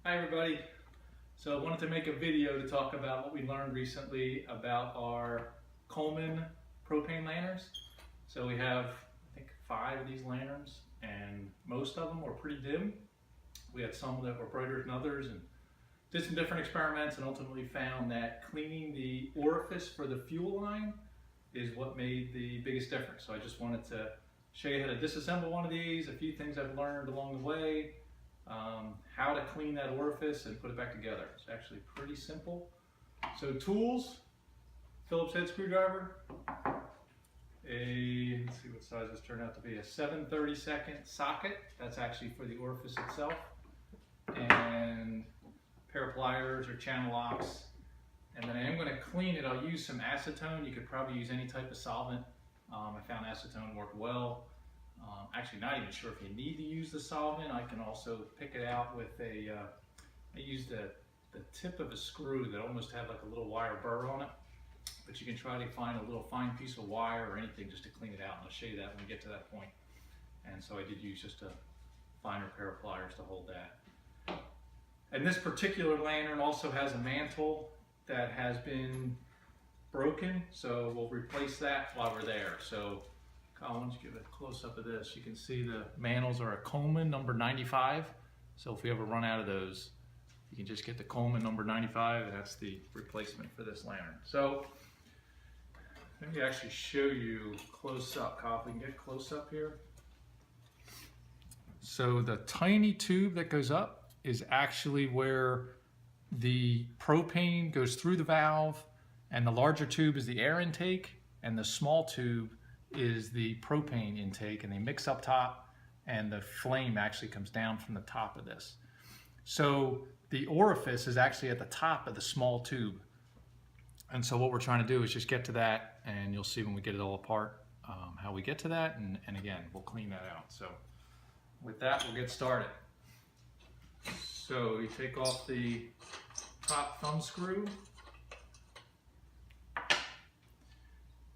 Hi everybody. So I wanted to make a video to talk about what we learned recently about our Coleman propane lanterns. So we have, I think, 5 of these lanterns, and most of them were pretty dim. We had some that were brighter than others, and did some different experiments, and ultimately found that cleaning the orifice for the fuel line is what made the biggest difference. So I just wanted to show you how to disassemble one of these, a few things I've learned along the way, how to clean that orifice and put it back together. It's actually pretty simple. So tools, Phillips head screwdriver, let's see what size this turned out to be, a 7/32 socket. That's actually for the orifice itself. And a pair of pliers or channel locks. And then I am going to clean it. I'll use some acetone. You could probably use any type of solvent. I found acetone worked well. Actually, not even sure if you need to use the solvent. I can also pick it out with I used the tip of a screw that almost had like a little wire burr on it. But you can try to find a little fine piece of wire or anything just to clean it out. And I'll show you that when we get to that point. And so I did use just a finer pair of pliers to hold that. And this particular lantern also has a mantle that has been broken. So we'll replace that while we're there. So Colin, why don't you give a close-up of this? You can see the mantles are a Coleman number 95. So if we ever run out of those, you can just get the Coleman number 95, and that's the replacement for this lantern. So let me actually show you close-up. Kyle, if we can get close-up here. So the tiny tube that goes up is actually where the propane goes through the valve, and the larger tube is the air intake, and the small tube is the propane intake, and they mix up top, and the flame actually comes down from the top of this. So the orifice is actually at the top of the small tube. And so what we're trying to do is just get to that, and you'll see when we get it all apart how we get to that, and again, we'll clean that out. So with that, we'll get started. So you take off the top thumb screw.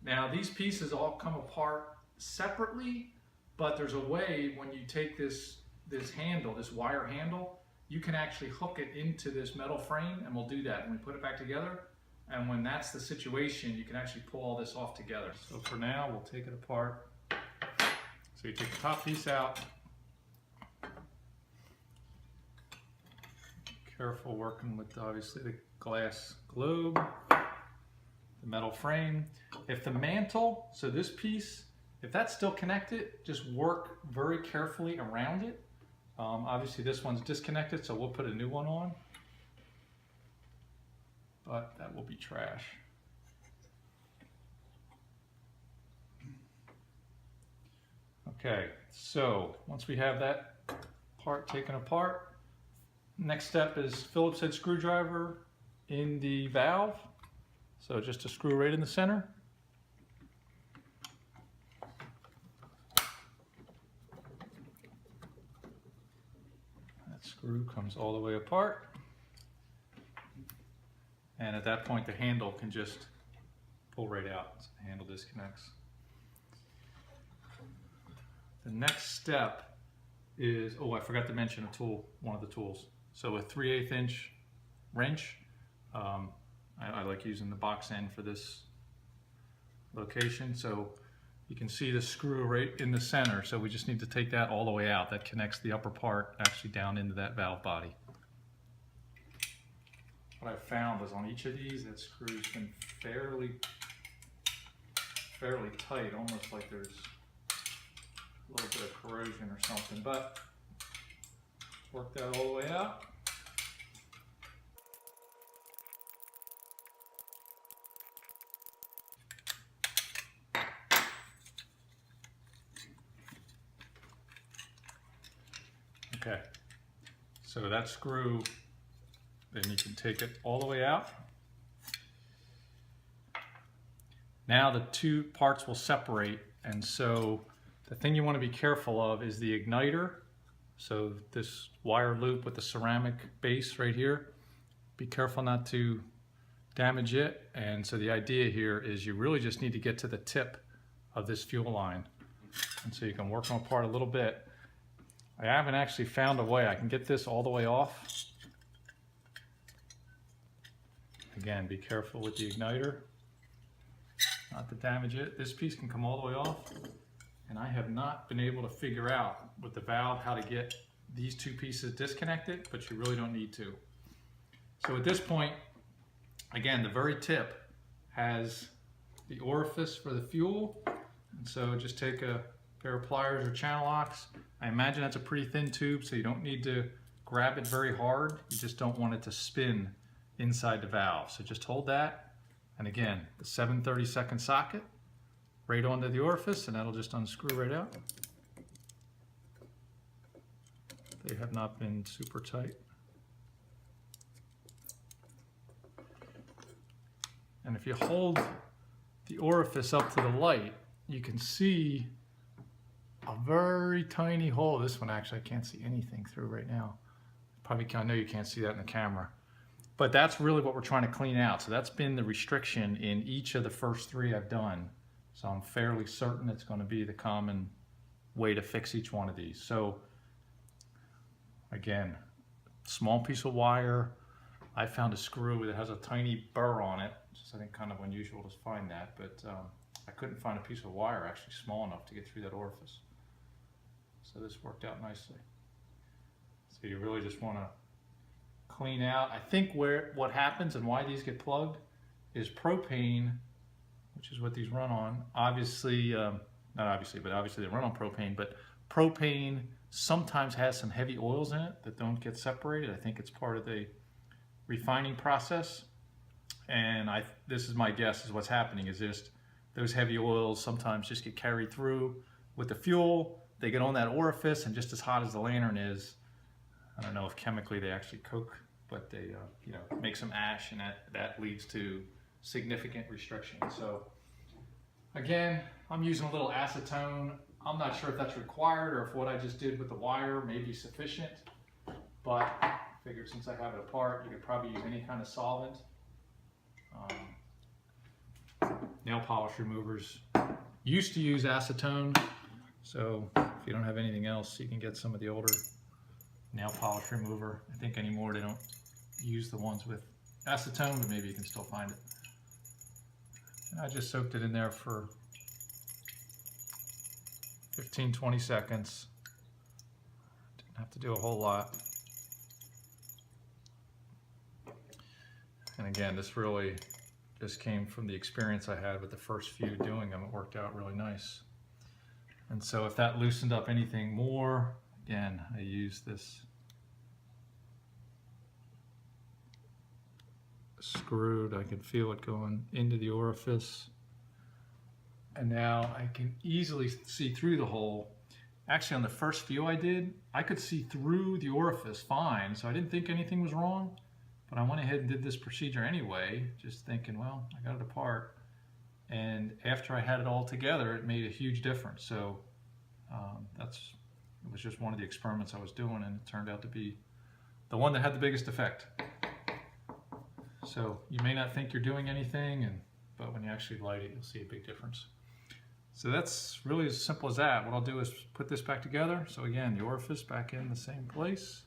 Now these pieces all come apart separately, but there's a way when you take this handle, this wire handle, you can actually hook it into this metal frame, and we'll do that when we put it back together. And when that's the situation, you can actually pull all this off together. So for now, we'll take it apart. So you take the top piece out. Careful working with obviously the glass globe, the metal frame. If the mantle, so this piece, if that's still connected, just work very carefully around it. Obviously this one's disconnected, so we'll put a new one on, but that will be trash. Okay, so once we have that part taken apart, next step is Phillips head screwdriver in the valve. So just a screw right in the center. That screw comes all the way apart. And at that point, the handle can just pull right out. So the handle disconnects. The next step is, oh, I forgot to mention a tool, one of the tools. So a 3/8 inch wrench. I like using the box end for this location. So you can see the screw right in the center. So we just need to take that all the way out. That connects the upper part actually down into that valve body. What I found is on each of these, that screw's been fairly tight, almost like there's a little bit of corrosion or something, but work that all the way out. Okay, so that screw, then you can take it all the way out. Now the two parts will separate, and so the thing you want to be careful of is the igniter. So this wire loop with the ceramic base right here, be careful not to damage it. And so the idea here is you really just need to get to the tip of this fuel line. And so you can work them apart a little bit. I haven't actually found a way. I can get this all the way off, Again, be careful with the igniter, not to damage it. This piece can come all the way off, and I have not been able to figure out with the valve how to get these two pieces disconnected, but you really don't need to. So at this point, again, the very tip has the orifice for the fuel, and so just take a pair of pliers or channel locks. I imagine that's a pretty thin tube, so you don't need to grab it very hard. You just don't want it to spin inside the valve. So just hold that, and again, the 7/32 socket right onto the orifice, and that'll just unscrew right out. They have not been super tight. And if you hold the orifice up to the light, you can see a very tiny hole. This one actually I can't see anything through right now. Probably, I know you can't see that in the camera. But that's really what we're trying to clean out. So that's been the restriction in each of the first three I've done. So I'm fairly certain it's going to be the common way to fix each one of these. So again, small piece of wire. I found a screw that has a tiny burr on it, which is I think kind of unusual to find that, but I couldn't find a piece of wire actually small enough to get through that orifice. So this worked out nicely. So you really just want to clean out. I think what happens and why these get plugged is propane, which is what these run on. Obviously, not obviously, but obviously they run on propane, but propane sometimes has some heavy oils in it that don't get separated. I think it's part of the refining process. And this is my guess is what's happening is just those heavy oils sometimes just get carried through with the fuel. They get on that orifice, and just as hot as the lantern is, I don't know if chemically they actually cook, but they make some ash, and that leads to significant restriction. So again, I'm using a little acetone. I'm not sure if that's required or if what I just did with the wire may be sufficient, but I figured since I have it apart, you could probably use any kind of solvent. Nail polish removers used to use acetone, so if you don't have anything else, you can get some of the older nail polish remover. I think anymore they don't use the ones with acetone, but maybe you can still find it. And I just soaked it in there for 15-20 seconds. Didn't have to do a whole lot. And again, this really just came from the experience I had with the first few doing them. It worked out really nice. And so if that loosened up anything more, again, I use this screwed. I can feel it going into the orifice. And now I can easily see through the hole. Actually, on the first few I did, I could see through the orifice fine, so I didn't think anything was wrong. But I went ahead and did this procedure anyway, just thinking, well, I got it apart. And after I had it all together, it made a huge difference. So it was just one of the experiments I was doing, and it turned out to be the one that had the biggest effect. So you may not think you're doing anything, but when you actually light it, you'll see a big difference. So that's really as simple as that. What I'll do is put this back together. So again, the orifice back in the same place.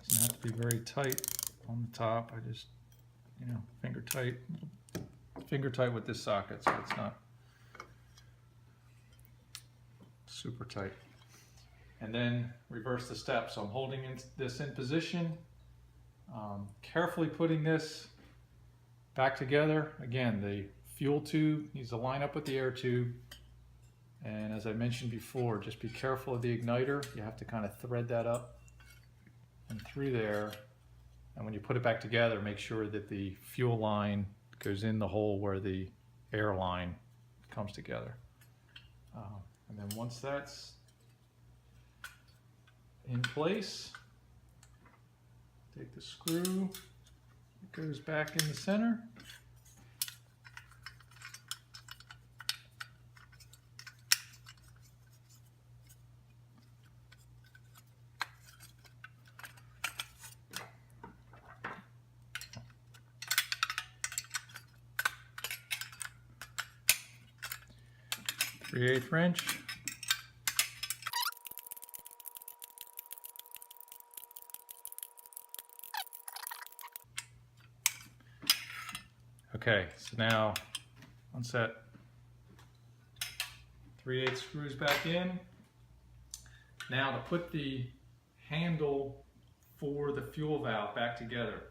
Doesn't have to be very tight on the top. I just, finger tight with this socket, so it's not super tight. And then reverse the step. So I'm holding this in position, carefully putting this back together. Again, the fuel tube needs to line up with the air tube. And as I mentioned before, just be careful of the igniter. You have to kind of thread that up and through there. And when you put it back together, make sure that the fuel line goes in the hole where the air line comes together. And then once that's in place, take the screw, it goes back in the center. 3/8 wrench. Okay, so now on set 3/8 screws back in. Now to put the handle for the fuel valve back together,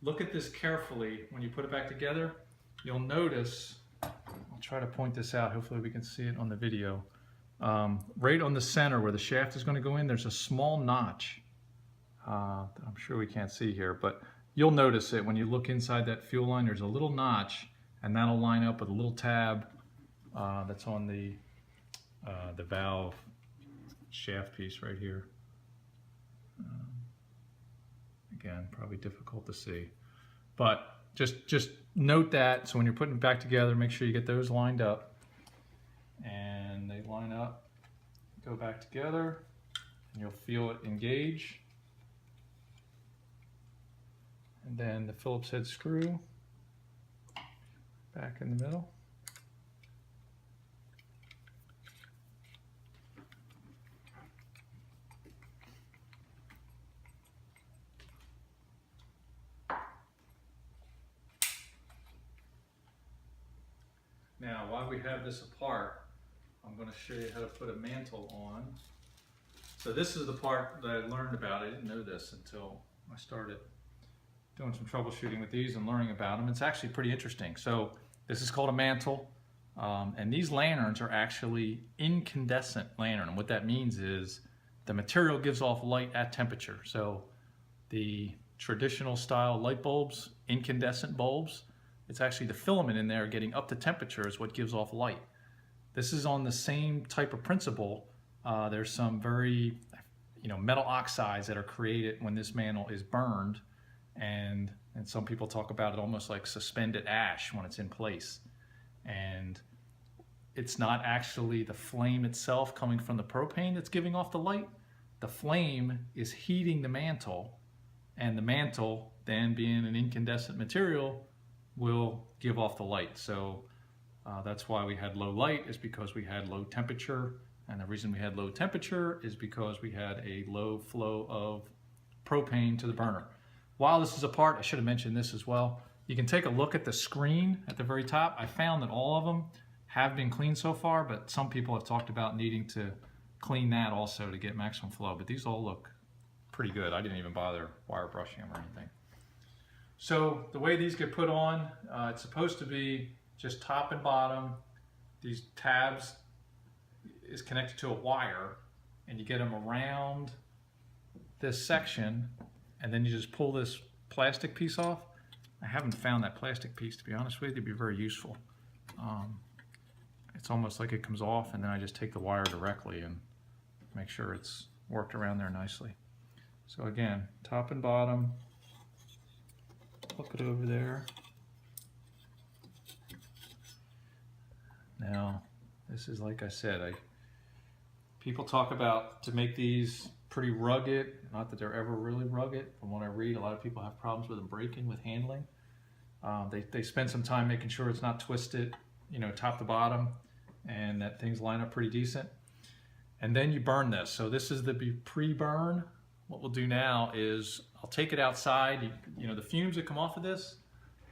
look at this carefully. When you put it back together, you'll notice, I'll try to point this out, hopefully we can see it on the video. Right on the center where the shaft is going to go in, there's a small notch. I'm sure we can't see here, but you'll notice it when you look inside that fuel line. There's a little notch, and that'll line up with a little tab that's on the valve shaft piece right here. Again, probably difficult to see, but just note that. So when you're putting it back together, make sure you get those lined up, and they line up, go back together, and you'll feel it engage. And then the Phillips head screw back in the middle. Now, while we have this apart, I'm going to show you how to put a mantle on. So this is the part that I learned about. I didn't know this until I started doing some troubleshooting with these and learning about them. It's actually pretty interesting. So this is called a mantle, and these lanterns are actually incandescent lantern. And what that means is the material gives off light at temperature. So the traditional style light bulbs, incandescent bulbs, it's actually the filament in there getting up to temperature is what gives off light. This is on the same type of principle. There's some very, metal oxides that are created when this mantle is burned, and some people talk about it almost like suspended ash when it's in place. And it's not actually the flame itself coming from the propane that's giving off the light. The flame is heating the mantle, and the mantle, then being an incandescent material, will give off the light. So that's why we had low light, is because we had low temperature. And the reason we had low temperature is because we had a low flow of propane to the burner. While this is apart, I should have mentioned this as well. You can take a look at the screen at the very top. I found that all of them have been cleaned so far, but some people have talked about needing to clean that also to get maximum flow. But these all look pretty good. I didn't even bother wire brushing them or anything. So the way these get put on, it's supposed to be just top and bottom. These tabs is connected to a wire, and you get them around this section, and then you just pull this plastic piece off. I haven't found that plastic piece, to be honest with you. It'd be very useful. It's almost like it comes off, and then I just take the wire directly and make sure it's worked around there nicely. So again, top and bottom. Hook it over there. Now, this is, like I said, people talk about to make these pretty rugged. Not that they're ever really rugged. From what I read, a lot of people have problems with them breaking, with handling. They spend some time making sure it's not twisted, top to bottom, and that things line up pretty decent. And then you burn this. So this is the pre-burn. What we'll do now is I'll take it outside. The fumes that come off of this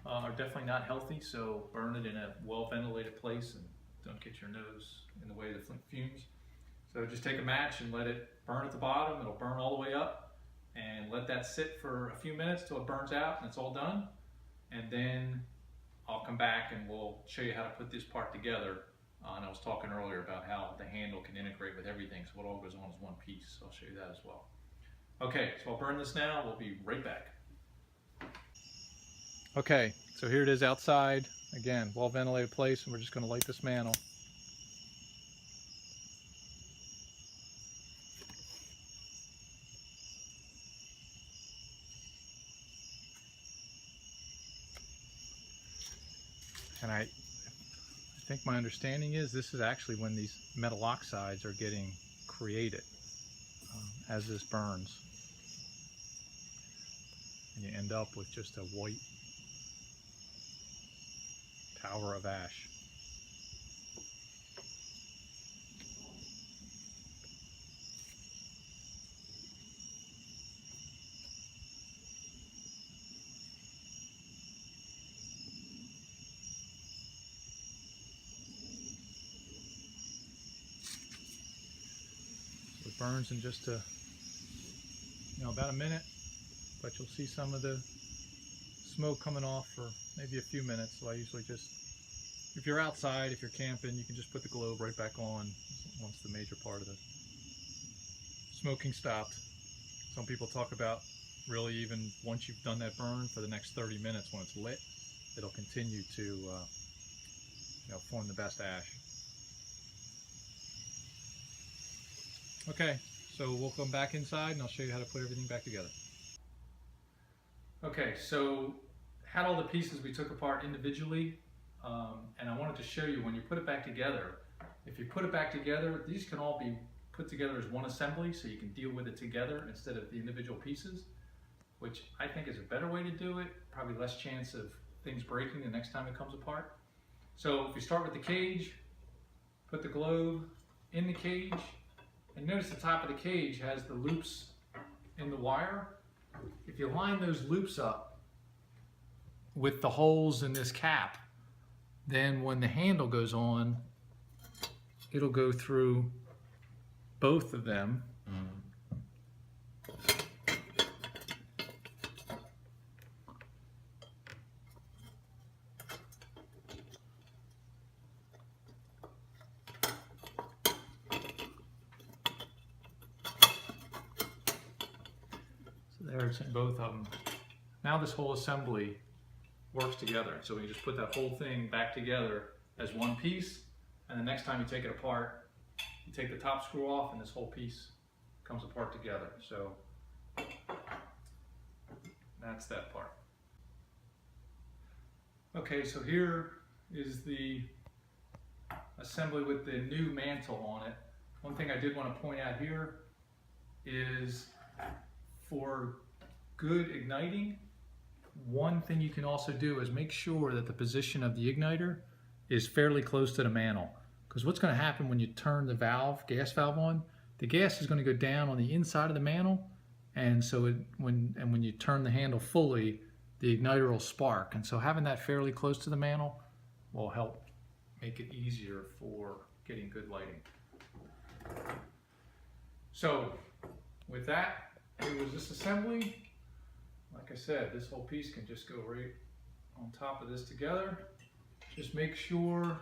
are definitely not healthy, so burn it in a well-ventilated place and don't get your nose in the way of the fumes. So just take a match and let it burn at the bottom. It'll burn all the way up, and let that sit for a few minutes till it burns out and it's all done. And then I'll come back and we'll show you how to put this part together. And I was talking earlier about how the handle can integrate with everything, so it all goes on as one piece. So I'll show you that as well. Okay, so I'll burn this now. We'll be right back. Okay, so here it is outside. Again, well-ventilated place, and we're just going to light this mantle. And I think my understanding is this is actually when these metal oxides are getting created as this burns. And you end up with just a white tower of ash. burns in just about a minute, but you'll see some of the smoke coming off for maybe a few minutes. So I usually just, if you're outside, if you're camping, you can just put the globe right back on once the major part of the smoking stopped. Some people talk about really even once you've done that burn for the next 30 minutes when it's lit, it'll continue to form the best ash. Okay, so we'll come back inside and I'll show you how to put everything back together. Okay, so had all the pieces we took apart individually, and I wanted to show you when you put it back together. If you put it back together, these can all be put together as one assembly, so you can deal with it together instead of the individual pieces, which I think is a better way to do it. Probably less chance of things breaking the next time it comes apart. So if you start with the cage, put the globe in the cage, and notice the top of the cage has the loops in the wire. If you line those loops up with the holes in this cap, then when the handle goes on, it'll go through both of them. So there it's in both of them. Now this whole assembly works together. So we just put that whole thing back together as one piece, and the next time you take it apart, you take the top screw off and this whole piece comes apart together. So that's that part. Okay, so here is the assembly with the new mantle on it. One thing I did want to point out here is for good igniting, one thing you can also do is make sure that the position of the igniter is fairly close to the mantle. Because what's going to happen when you turn the valve, gas valve on, the gas is going to go down on the inside of the mantle, and so when you turn the handle fully, the igniter will spark. And so having that fairly close to the mantle will help make it easier for getting good lighting. So with that, here was this assembly. Like I said, this whole piece can just go right on top of this together. Just make sure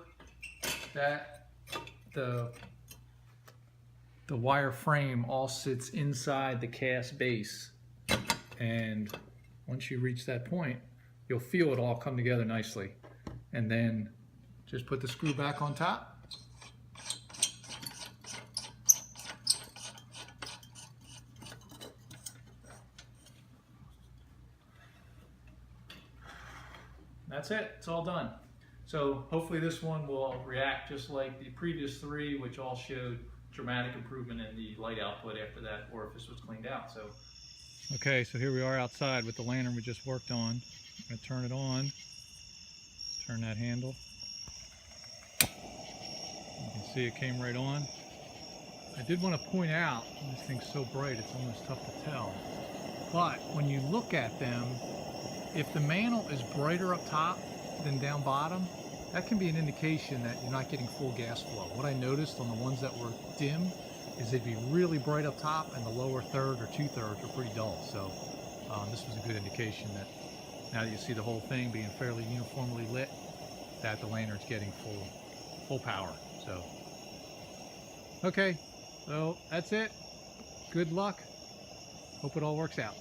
that the wire frame all sits inside the cast base, and once you reach that point, you'll feel it all come together nicely. And then just put the screw back on top. That's it, it's all done. So hopefully this one will react just like the previous three, which all showed dramatic improvement in the light output after that orifice was cleaned out. So, okay, so here we are outside with the lantern we just worked on. I'm going to turn it on, turn that handle. You can see it came right on. I did want to point out, this thing's so bright it's almost tough to tell, but when you look at them, if the mantle is brighter up top than down bottom, that can be an indication that you're not getting full gas flow. What I noticed on the ones that were dim is they'd be really bright up top and the lower third or 2/3 are pretty dull. So this was a good indication that now that you see the whole thing being fairly uniformly lit, that the lantern's getting full power. So, okay, so that's it. Good luck. Hope it all works out.